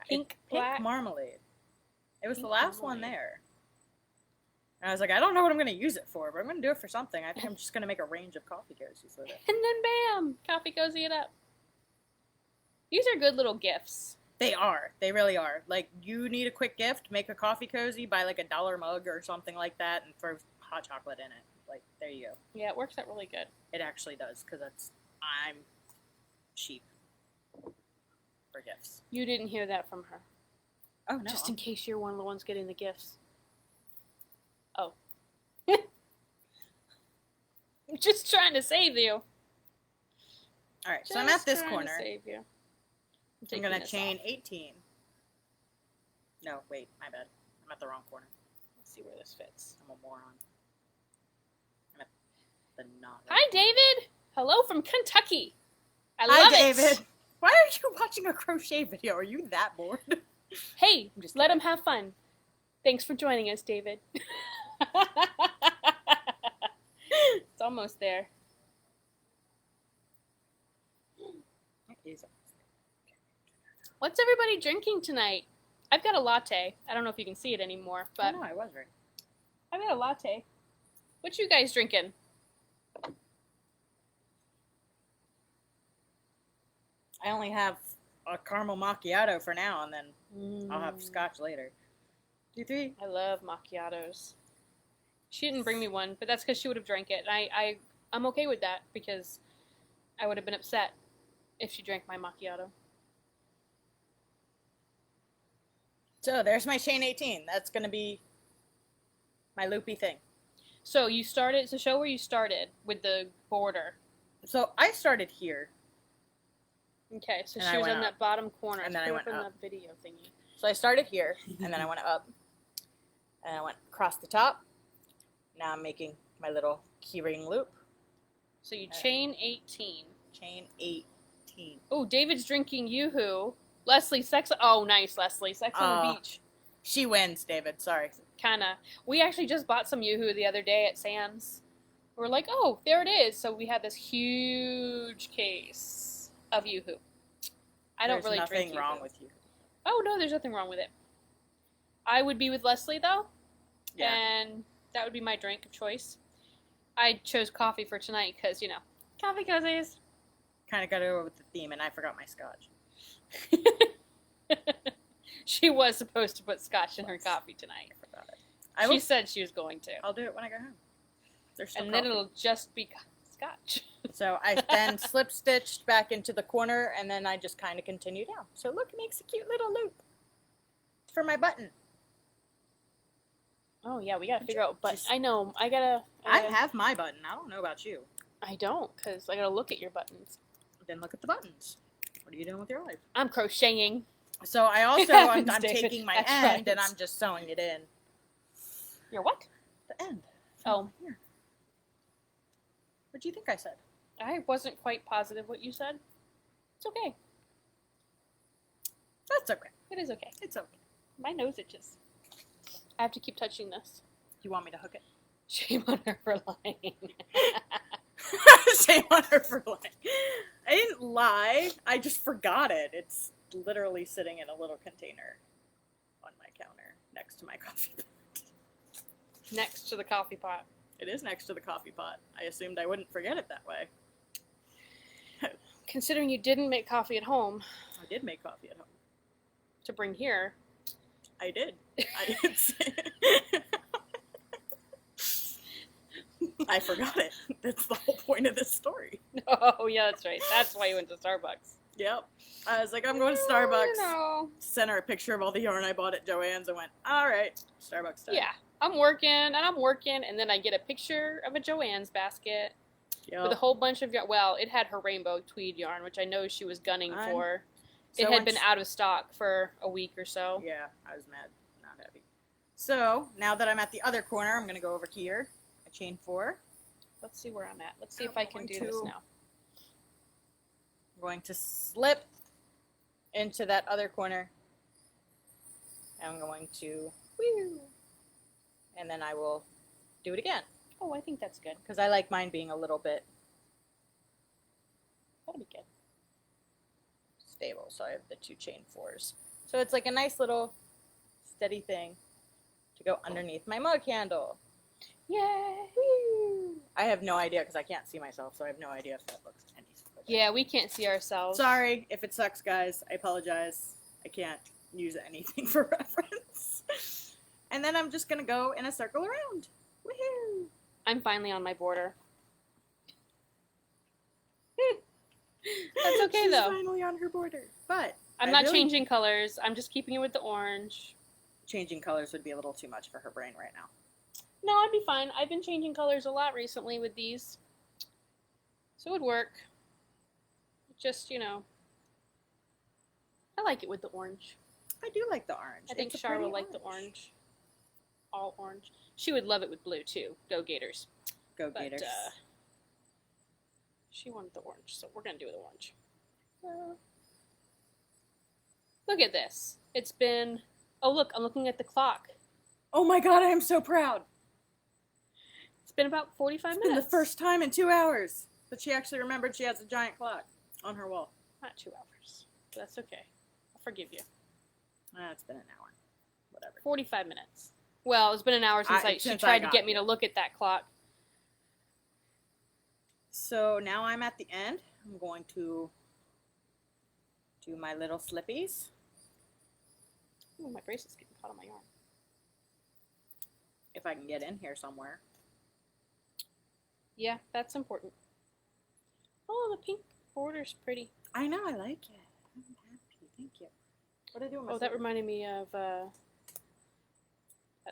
Pink black. Marmalade. It was Pink the last one marmalade. there. And I was like, I don't know what I'm going to use it for, but I'm going to do it for something. I think I'm just going to make a range of coffee cozies with it. And then bam! Coffee cozy it up. These are good little gifts. They are. They really are. Like, you need a quick gift, make a coffee cozy, buy like $1 mug or something like that, and throw hot chocolate in it. Like, there you go. Yeah, it works out really good. It actually does, because I'm cheap for gifts. You didn't hear that from her. Oh, no. Just in case you're one of the ones getting the gifts. Oh. I'm just trying to save you. All right, so I'm at this corner. To save you. I'm going to chain 18. No, wait, my bad. I'm at the wrong corner. Let's see where this fits. I'm a moron. I'm at the knot. Hi, David. Hello from Kentucky. I love it. Hi, David. Why are you watching a crochet video? Are you that bored? Hey, let him have fun. Thanks for joining us, David. It's almost there. What's everybody drinking tonight? I've got a latte. I don't know if you can see it anymore, but no, I was right. I've got a latte. What you guys drinking? I only have a caramel macchiato for now, and then I'll have scotch later. 2, 3. I love macchiatos. She didn't bring me one, but that's because she would have drank it. And I'm okay with that because I would have been upset if she drank my macchiato. So there's my chain 18. That's going to be my loopy thing. So you started, so show where you started with the border. So I started here. Okay, so And she I was went in up. that bottom corner. And then I went in up. the video thingy. So I started here, and then I went up, and I went across the top. Now I'm making my little keyring loop. So you chain 18. Chain 18. Oh, David's drinking Yoo-Hoo. Leslie, sex. Oh, nice, Leslie. Sex on the beach. She wins, David. Sorry. Kinda. We actually just bought some Yoo-Hoo the other day at Sam's. We're like, oh, there it is. So we had this huge case of Yoo-Hoo. I don't really drink Yoo-Hoo. There's nothing wrong with you. Oh, no, there's nothing wrong with it. I would be with Leslie, though. Yeah. And that would be my drink of choice. I chose coffee for tonight because, you know, coffee cozies. Kind of got to go with the theme, and I forgot my scotch. She was supposed to put scotch in her coffee tonight. I forgot it. She said she was going to. I'll do it when I go home. There's still and coffee. then it'll just be scotch. So I then slip stitched back into the corner, and then I just kind of continue down. So look, it makes a cute little loop for my button. Oh yeah, we gotta figure out. But I know I gotta. I have my button. I don't know about you. I don't, because I gotta look at your buttons. Then look at the buttons. What are you doing with your life? I'm crocheting. So I also I'm taking my That's end right. and I'm just sewing it in. Your what? The end. Oh. Here. What do you think I said? I wasn't quite positive what you said. It's okay. That's okay. It is okay. It's okay. My nose itches. I have to keep touching this. Do you want me to hook it? Shame on her for lying. Shame on her for lying. I didn't lie. I just forgot it. It's literally sitting in a little container on my counter next to my coffee pot. Next to the coffee pot. It is next to the coffee pot. I assumed I wouldn't forget it that way. Considering you didn't make coffee at home. I did make coffee at home. To bring here. I did. I did say I forgot it. That's the whole point of this story. Oh, yeah, that's right. That's why you went to Starbucks. Yep. I was like, I'm going to Starbucks. You know. Sent her a picture of all the yarn I bought at Joann's and went, all right, Starbucks time. Yeah. I'm working, and then I get a picture of a Joann's basket with a whole bunch of yarn. Well, it had her rainbow tweed yarn, which I know she was gunning for. It had been out of stock for a week or so. Yeah, I was mad. Not happy. So, now that I'm at the other corner, I'm going to go over here. I chain 4. Let's see where I'm at. Let's see if I can do this now. I'm going to slip into that other corner. I'm going to, woo, and then I will do it again. Oh, I think that's good. Because I like mine being a little bit, that'll be good. Stable. So I have the 2 chain 4s. So it's like a nice little steady thing to go underneath my mug handle. Yay! Woo. I have no idea because I can't see myself, so I have no idea if that looks any good. Yeah, we can't see ourselves. Sorry if it sucks, guys. I apologize. I can't use anything for reference. And then I'm just going to go in a circle around. Woohoo! I'm finally on my border. That's okay, though. She's finally on her border. But I'm not changing colors. I'm just keeping it with the orange. Changing colors would be a little too much for her brain right now. No, I'd be fine. I've been changing colors a lot recently with these. So it would work. Just, you know, I like it with the orange. I do like the orange. I think Char will like the orange. All orange. She would love it with blue, too. Go Gators. Go Gators. But, she wanted the orange, so we're going to do it with orange. Look at this. It's been... Oh, look, I'm looking at the clock. Oh my god, I am so proud. It's been about 45 minutes. It's been the first time in 2 hours that she actually remembered she has a giant clock on her wall. Not 2 hours. But that's okay. I'll forgive you. It's been an hour. Whatever. 45 minutes. Well, it's been an hour since she tried to get me to look at that clock. So now I'm at the end. I'm going to do my little slippies. Ooh, my bracelet's getting caught on my arm. If I can get in here somewhere. Yeah, that's important. Oh, the pink border's pretty. I know, I like it. I'm happy. Thank you. What did I do with my that reminded me of that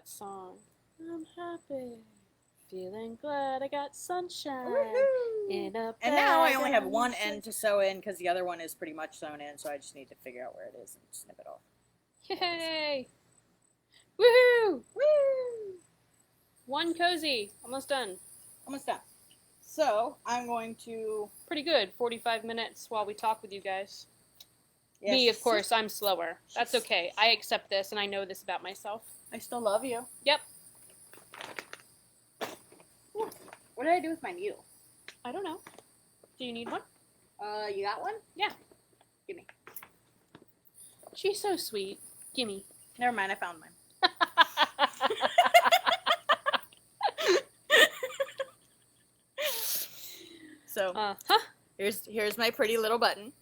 song. I'm happy, feeling glad I got sunshine. Woohoo! In a and now I only have one end to sew in because the other one is pretty much sewn in, so I just need to figure out where it is and snip it off. Yay! Woohoo! Woo! One cozy. Almost done. Almost done. So, I'm going to... Pretty good. 45 minutes while we talk with you guys. Yes. Me, of course, I'm slower. That's okay. I accept this, and I know this about myself. I still love you. Yep. Ooh. What did I do with my needle? I don't know. Do you need one? You got one? Yeah. Gimme. She's so sweet. Gimme. Never mind, I found mine. So, here's my pretty little button.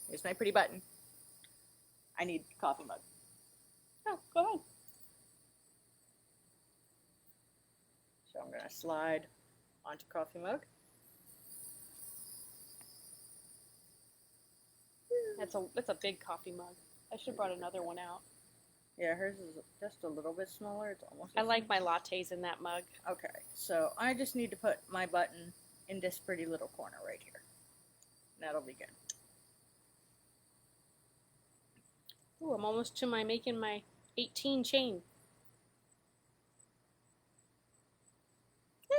Here's my pretty button. I need a coffee mug. Oh, go ahead. So I'm going to slide onto coffee mug. That's a big coffee mug. I should have brought another one out. Yeah, hers is just a little bit smaller. It's almost. I like my lattes in that mug. Okay, so I just need to put my button in this pretty little corner right here. That'll be good. Ooh, I'm almost to making my 18 chain. Yay!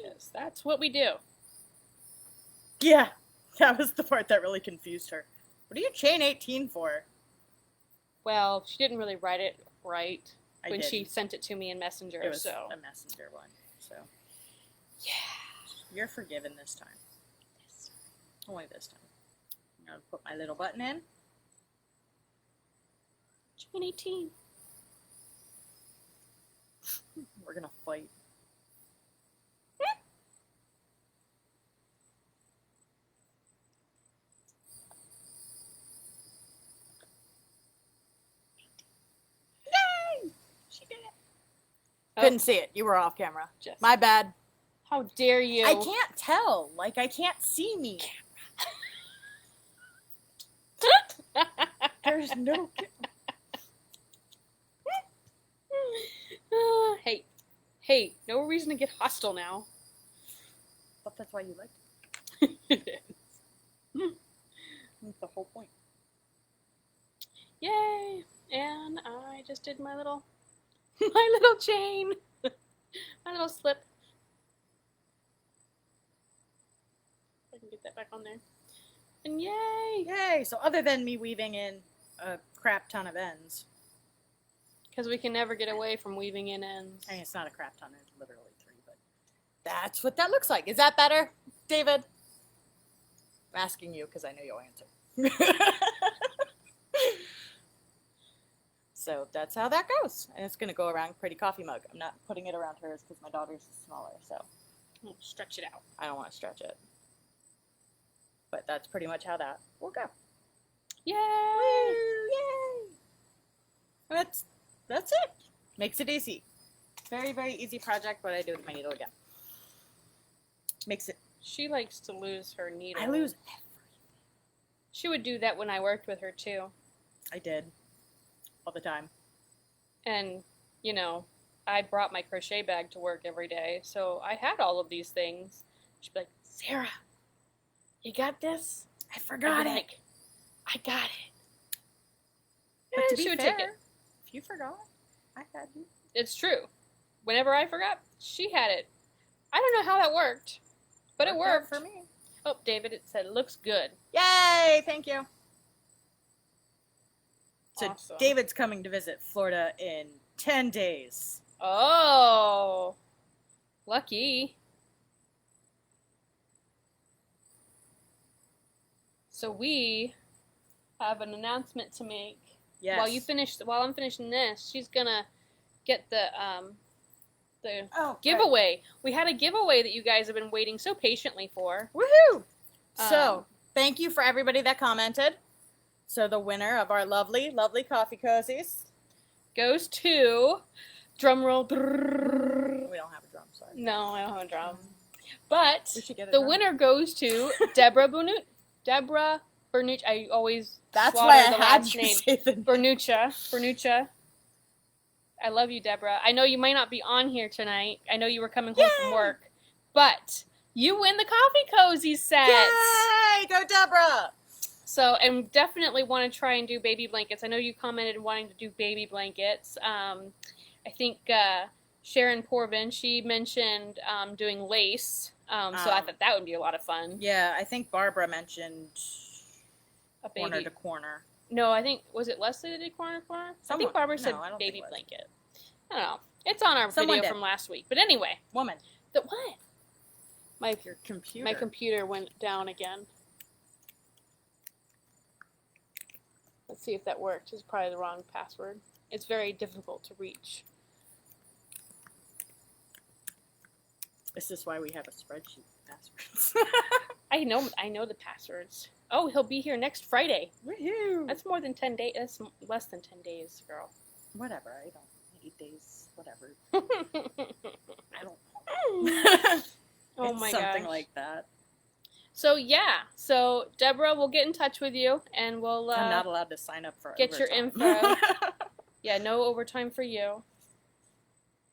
Because that's what we do. Yeah, that was the part that really confused her. What do you chain 18 for? Well, she didn't really write it right when didn't. she sent it to me in Messenger. It was so a Messenger one, so. Yeah. You're forgiven this time. Only this time. I'm going to put my little button in. June 18. We're going to fight. Yay! She did it. Couldn't see it. You were off camera. Just. My bad. How dare you? I can't tell. Like, I can't see me. There's no... Hey, no reason to get hostile now. But that's why you liked It it. That's the whole point. Yay! And I just did my little chain. My little slip. I can get that back on there. And yay! Yay! So other than me weaving in a crap ton of ends. Because we can never get away from weaving in ends. I mean, it's not a crap ton, it's literally 3, but that's what that looks like. Is that better, David? I'm asking you because I know you'll answer. So that's how that goes. And it's going to go around Pretty Coffee Mug. I'm not putting it around hers because my daughter's smaller, so Stretch it out. I don't want to stretch it. But that's pretty much how that will go. Yay! Woo! Yay! That's it. Makes it easy. Very, very easy project, but I do it with my needle again. Makes it... She likes to lose her needle. I lose everything. She would do that when I worked with her, too. I did. All the time. And, you know, I brought my crochet bag to work every day, so I had all of these things. She'd be like, Sarah, you got this? I forgot it. Like, I got it. But to she be would fair, take it. if you forgot, I had you. It's true. Whenever I forgot, she had it. I don't know how that worked, but it worked for me. Oh, David, it said, looks good. Yay! Thank you. So Awesome. David's coming to visit Florida in 10 days. Oh, lucky. So we have an announcement to make. Yes. While I'm finishing this, she's gonna get the giveaway. Right. We had a giveaway that you guys have been waiting so patiently for. Woohoo! So thank you for everybody that commented. So the winner of our lovely, lovely coffee cozies goes to drumroll. We don't have a drum, sorry. No, I don't have a drum. But we should get a the drum. Winner goes to Deborah Bernucci. I always That's why I the had last you name. say the name. Bernuccia. I love you, Deborah. I know you might not be on here tonight. I know you were coming home from work, but you win the coffee cozy set. Yay! Go, Deborah! So, and definitely want to try and do baby blankets. I know you commented wanting to do baby blankets. I think Sharon Porvin, she mentioned doing lace. So I thought that would be a lot of fun. Yeah, I think Barbara mentioned a baby. corner to corner. No, I think, was it Leslie that did corner to corner? I think Barbara said baby blanket. I don't know. It's on our video from last week. But anyway. Woman. What? Your computer. My computer went down again. Let's see if that worked. It's probably the wrong password. It's very difficult to reach. This is why we have a spreadsheet of passwords. I know the passwords. Oh, he'll be here next Friday. Woohoo! That's more than 10 days. That's less than 10 days, girl. Whatever. I don't. 8 days. Whatever. I don't know. Oh my gosh. Something like that. So yeah. So Deborah, we'll get in touch with you, and we'll. I'm not allowed to sign up for get overtime. your info. Yeah, no overtime for you.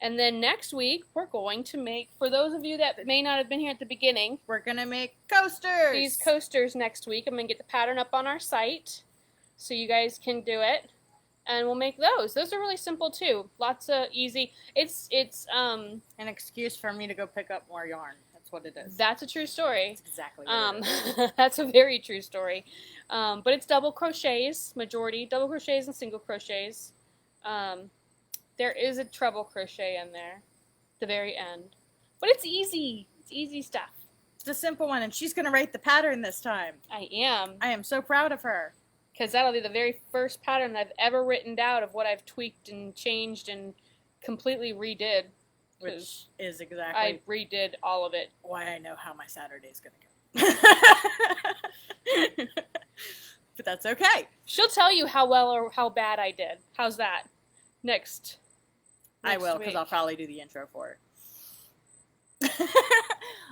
And then next week, we're going to make, for those of you that may not have been here at the beginning, we're going to make coasters. These coasters next week. I'm going to get the pattern up on our site so you guys can do it. And we'll make those. Those are really simple too. Lots of easy. It's an excuse for me to go pick up more yarn. That's what it is. That's a true story. That's exactly what it is. That's a very true story. But it's double crochets, majority. Double crochets and single crochets. There is a treble crochet in there, the very end. But it's easy. It's easy stuff. It's a simple one, and she's going to write the pattern this time. I am. I am so proud of her. Because that'll be the very first pattern I've ever written out of what I've tweaked and changed and completely redid. Which is exactly... I redid all of it. Why I know how my Saturday's going to go. But that's okay. She'll tell you how well or how bad I did. How's that? Next I will, because week. I'll probably do the intro for her.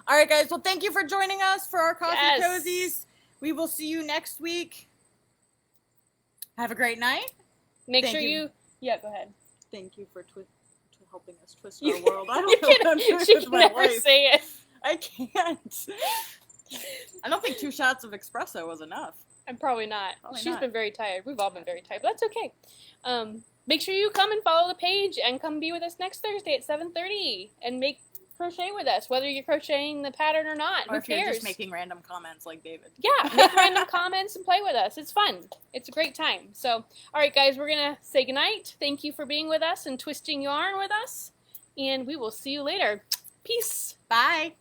All right, guys. Well, thank you for joining us for our Coffee Cozies. We will see you next week. Have a great night. Make sure you... Yeah, go ahead. Thank you for helping us twist our world. I don't know what I'm doing She with can my never life. say it. I can't. I don't think 2 shots of espresso was enough. I'm probably not. Probably She's not. been very tired. We've all been very tired, but that's okay. Make sure you come and follow the page and come be with us next Thursday at 7:30 and make crochet with us, whether you're crocheting the pattern or not. Or Who if you're cares? just making random comments like David. Yeah, make random comments and play with us. It's fun. It's a great time. So, all right, guys, we're going to say goodnight. Thank you for being with us and twisting yarn with us. And we will see you later. Peace. Bye.